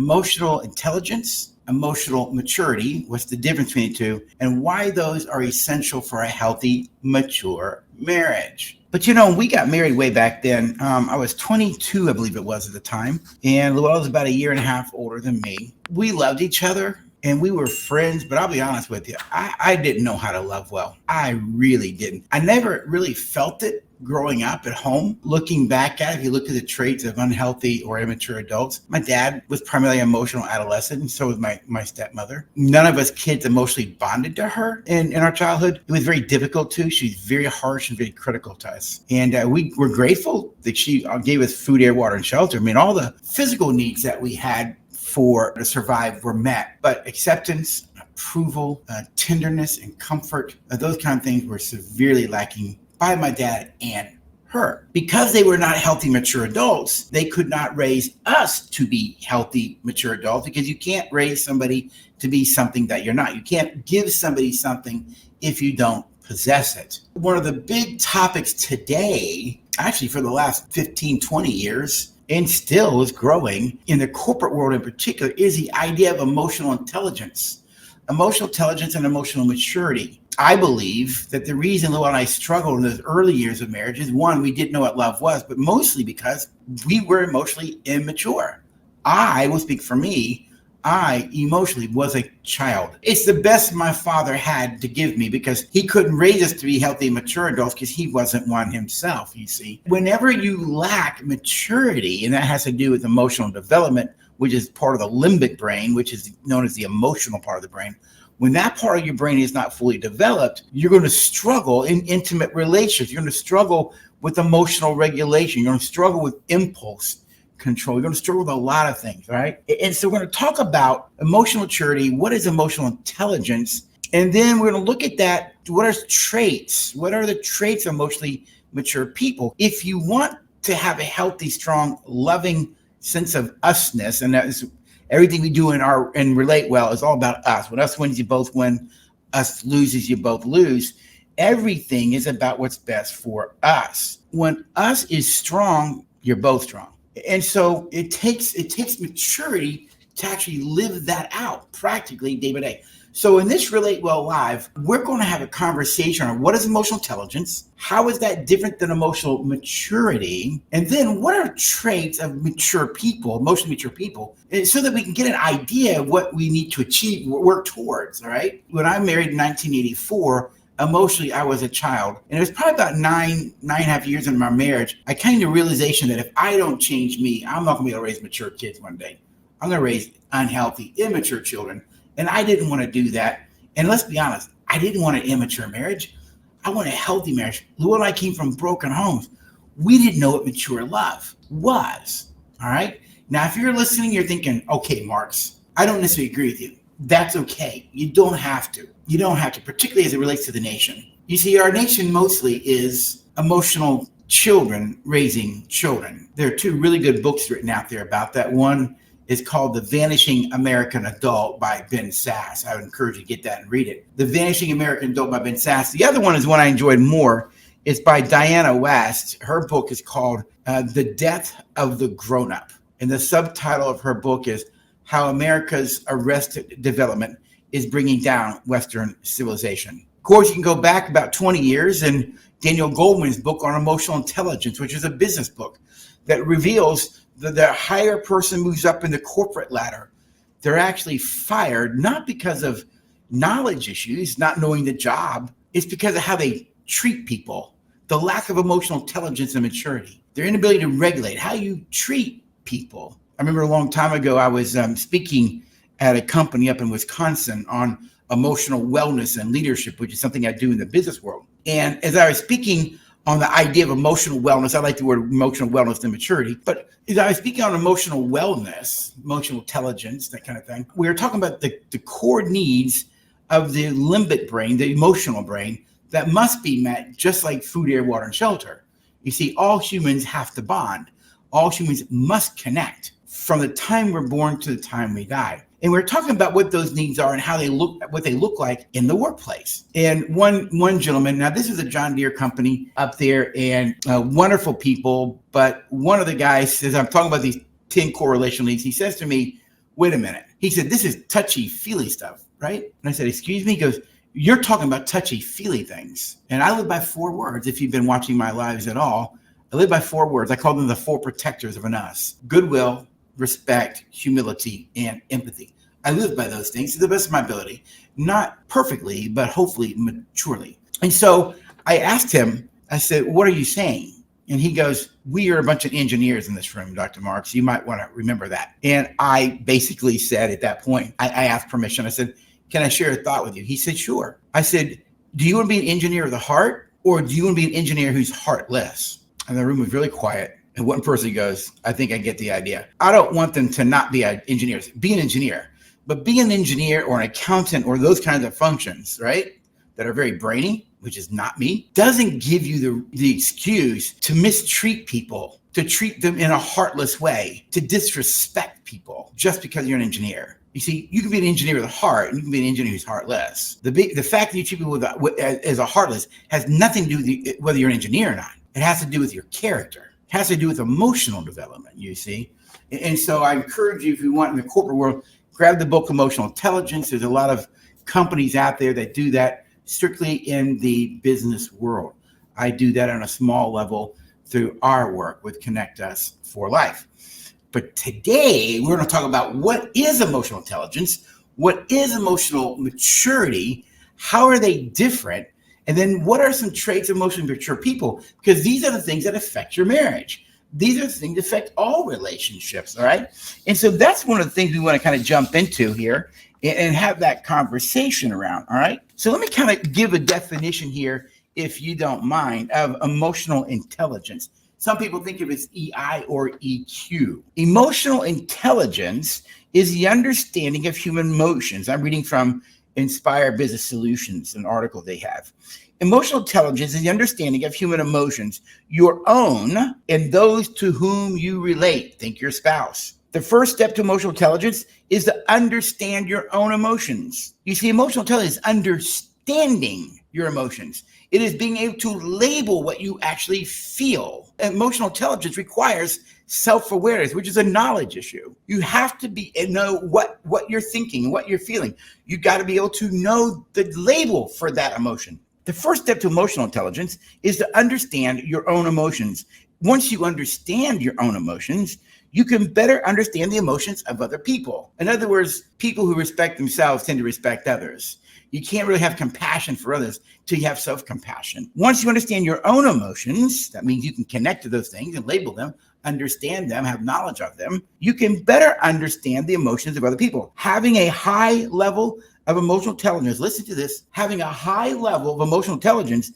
emotional intelligence, emotional maturity, what's the difference between the two, and why those are essential for a healthy, mature marriage. But we got married way back then. I was 22, I believe it was at the time. And Luella was about a year and a half older than me. We loved each other and we were friends, but I'll be honest with you, I didn't know how to love well. I really didn't. I never really felt it growing up at home. Looking back at it, if you look at the traits of unhealthy or immature adults, my dad was primarily an emotional adolescent, and so was my stepmother. None of us kids emotionally bonded to her in our childhood. It was very difficult too. She's very harsh and very critical to us. And we were grateful that she gave us food, air, water, and shelter. I mean, all the physical needs that we had to survive were met, but acceptance, approval, tenderness, and comfort, those kind of things were severely lacking by my dad and her. Because they were not healthy, mature adults, they could not raise us to be healthy, mature adults, because you can't raise somebody to be something that you're not. You can't give somebody something if you don't possess it. One of the big topics today, actually for the last 15, 20 years, and still is growing in the corporate world in particular, is the idea of emotional intelligence. Emotional intelligence and emotional maturity. I believe that the reason Lou and I struggled in those early years of marriage is, one, we didn't know what love was, but mostly because we were emotionally immature. I will speak for me. I emotionally was a child. It's the best my father had to give me because he couldn't raise us to be healthy, mature adults because he wasn't one himself, you see. Whenever you lack maturity, and that has to do with emotional development, which is part of the limbic brain, which is known as the emotional part of the brain. When that part of your brain is not fully developed, you're going to struggle in intimate relations. You're going to struggle with emotional regulation. You're going to struggle with impulse control. You're going to struggle with a lot of things, right? And so we're going to talk about emotional maturity. What is emotional intelligence? And then we're going to look at that. What are traits? What are the traits of emotionally mature people? If you want to have a healthy, strong, loving sense of usness, and that is everything we do and relate well is all about us. When us wins, you both win. Us loses, you both lose. Everything is about what's best for us. When us is strong, you're both strong. And so it takes maturity to actually live that out practically day by day. So in this Relate Well Live, we're going to have a conversation on what is emotional intelligence, how is that different than emotional maturity, and then what are traits of mature people, emotionally mature people, so that we can get an idea of what we need to achieve, work towards, all right? When I married in 1984, emotionally, I was a child. And it was probably about nine and a half years into my marriage, I came to the realization that if I don't change me, I'm not going to be able to raise mature kids one day. I'm going to raise unhealthy, immature children. And I didn't want to do that. And let's be honest, I didn't want an immature marriage. I want a healthy marriage. Lou and I came from broken homes. We didn't know what mature love was. All right. Now, if you're listening, you're thinking, okay, Marks, I don't necessarily agree with you. That's okay. You don't have to. You don't have to, particularly as it relates to the nation. You see, our nation mostly is emotional children raising children. There are two really good books written out there about that. One is called The Vanishing American Adult by Ben Sasse. I would encourage you to get that and read it. The Vanishing American Adult by Ben Sasse. The other one is one I enjoyed more. It's by Diana West. Her book is called The Death of the Grown-Up. And the subtitle of her book is How America's Arrested Development is Bringing Down Western Civilization. Of course, you can go back about 20 years and Daniel Goleman's book on emotional intelligence, which is a business book that reveals the higher person moves up in the corporate ladder, they're actually fired, not because of knowledge issues, not knowing the job. It's because of how they treat people, the lack of emotional intelligence and maturity, their inability to regulate how you treat people. I remember a long time ago, I was speaking at a company up in Wisconsin on emotional wellness and leadership, which is something I do in the business world. And as I was speaking on the idea of emotional wellness, I like the word emotional wellness and maturity, but as I was speaking on emotional wellness, emotional intelligence, that kind of thing, we were talking about the core needs of the limbic brain, the emotional brain, that must be met just like food, air, water, and shelter. You see, all humans have to bond. All humans must connect from the time we're born to the time we die. And we're talking about what those needs are and how they look, what they look like in the workplace. And one gentleman, now this is a John Deere company up there and wonderful people, but one of the guys says, I'm talking about these 10 core relational needs. He says to me, wait a minute. He said, this is touchy-feely stuff, right? And I said, excuse me? He goes, you're talking about touchy-feely things. And I live by 4 words. If you've been watching my lives at all, I live by 4 words. I call them the 4 protectors of an us: goodwill, respect, humility, and empathy. I live by those things to the best of my ability, not perfectly, but hopefully maturely. And so I asked him, I said, what are you saying? And he goes, we are a bunch of engineers in this room, Dr. Marks. You might want to remember that. And I basically said at that point, I asked permission. I said, can I share a thought with you? He said, sure. I said, do you want to be an engineer of the heart, or do you want to be an engineer who's heartless? And the room was really quiet. And one person goes, I think I get the idea. I don't want them to not be engineers. Be an engineer. But be an engineer or an accountant or those kinds of functions, right, that are very brainy, which is not me, doesn't give you the excuse to mistreat people, to treat them in a heartless way, to disrespect people just because you're an engineer. You see, you can be an engineer with a heart, and you can be an engineer who's heartless. The fact that you treat people as a heartless has nothing to do with whether you're an engineer or not. It has to do with your character. It has to do with emotional development, you see. And so I encourage you, if you want in the corporate world, grab the book Emotional Intelligence. There's a lot of companies out there that do that strictly in the business world. I do that on a small level through our work with Connect Us for Life. But today, we're going to talk about what is emotional intelligence, what is emotional maturity, how are they different, and then what are some traits of emotionally mature people? Because these are the things that affect your marriage. These are the things that affect all relationships, all right? And so that's one of the things we want to kind of jump into here and have that conversation around, all right? So let me kind of give a definition here, if you don't mind, of emotional intelligence. Some people think of it as EI or EQ. Emotional intelligence is the understanding of human emotions. I'm reading from Inspire Business Solutions, an article they have. Emotional intelligence is the understanding of human emotions, your own and those to whom you relate. Think your spouse. The first step to emotional intelligence is to understand your own emotions. You see, emotional intelligence is understanding your emotions. It is being able to label what you actually feel. Emotional intelligence requires self-awareness, which is a knowledge issue. You have to know what you're thinking, what you're feeling. You got to be able to know the label for that emotion. The first step to emotional intelligence is to understand your own emotions. Once you understand your own emotions, you can better understand the emotions of other people. In other words, people who respect themselves tend to respect others. You can't really have compassion for others till you have self-compassion. Once you understand your own emotions, that means you can connect to those things and label them, understand them, have knowledge of them. You can better understand the emotions of other people. Having a high level of emotional intelligence, listen to this, having a high level of emotional intelligence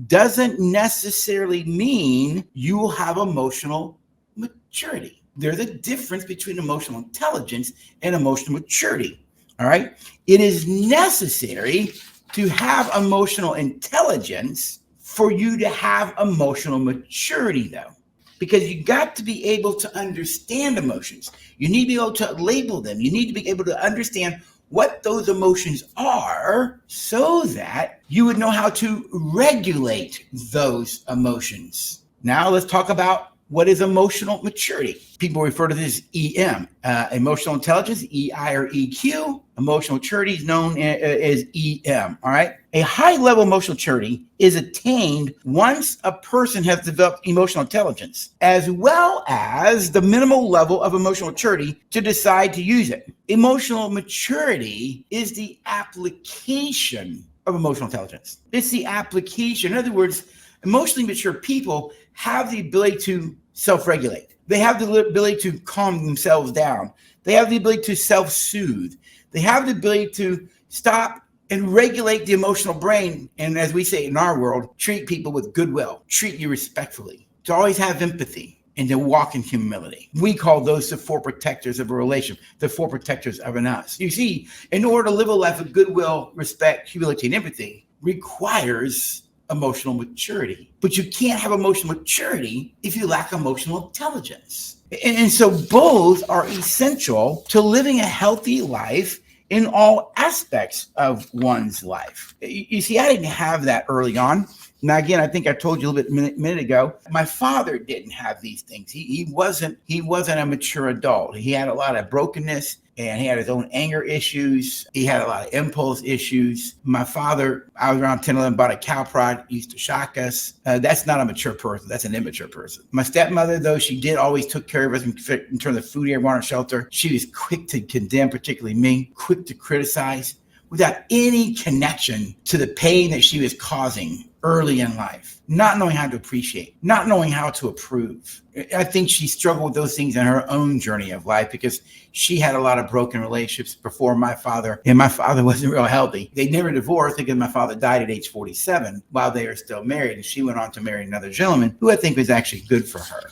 doesn't necessarily mean you will have emotional maturity. There's a difference between emotional intelligence and emotional maturity. All right. It is necessary to have emotional intelligence for you to have emotional maturity, though, because you got to be able to understand emotions. You need to be able to label them. You need to be able to understand what those emotions are so that you would know how to regulate those emotions. Now let's talk about what is emotional maturity. People refer to this as EM, emotional intelligence, EI or EQ. Emotional maturity is known as EM, all right? A high level of emotional maturity is attained once a person has developed emotional intelligence, as well as the minimal level of emotional maturity to decide to use it. Emotional maturity is the application of emotional intelligence. It's the application. In other words, emotionally mature people have the ability to self-regulate. They have the ability to calm themselves down. They have the ability to self-soothe. They have the ability to stop and regulate the emotional brain. And as we say in our world, treat people with goodwill, treat you respectfully, to always have empathy and to walk in humility. We call those the 4 protectors of a relation, the 4 protectors of an us. You see, in order to live a life of goodwill, respect, humility, and empathy requires emotional maturity. But you can't have emotional maturity if you lack emotional intelligence. And so both are essential to living a healthy life in all aspects of one's life. You see, I didn't have that early on. Now, again, I think I told you a little bit minute ago, my father didn't have these things. He wasn't a mature adult. He had a lot of brokenness and he had his own anger issues. He had a lot of impulse issues. My father, I was around 10, 11, bought a cow prod, used to shock us. That's not a mature person. That's an immature person. My stepmother, though, she did always took care of us in terms of food, air, water, and shelter. She was quick to condemn, particularly me, quick to criticize, without any connection to the pain that she was causing early in life, not knowing how to appreciate, not knowing how to approve. I think she struggled with those things in her own journey of life because she had a lot of broken relationships before my father, and my father wasn't real healthy. They never divorced because my father died at age 47 while they were still married, and she went on to marry another gentleman who I think was actually good for her.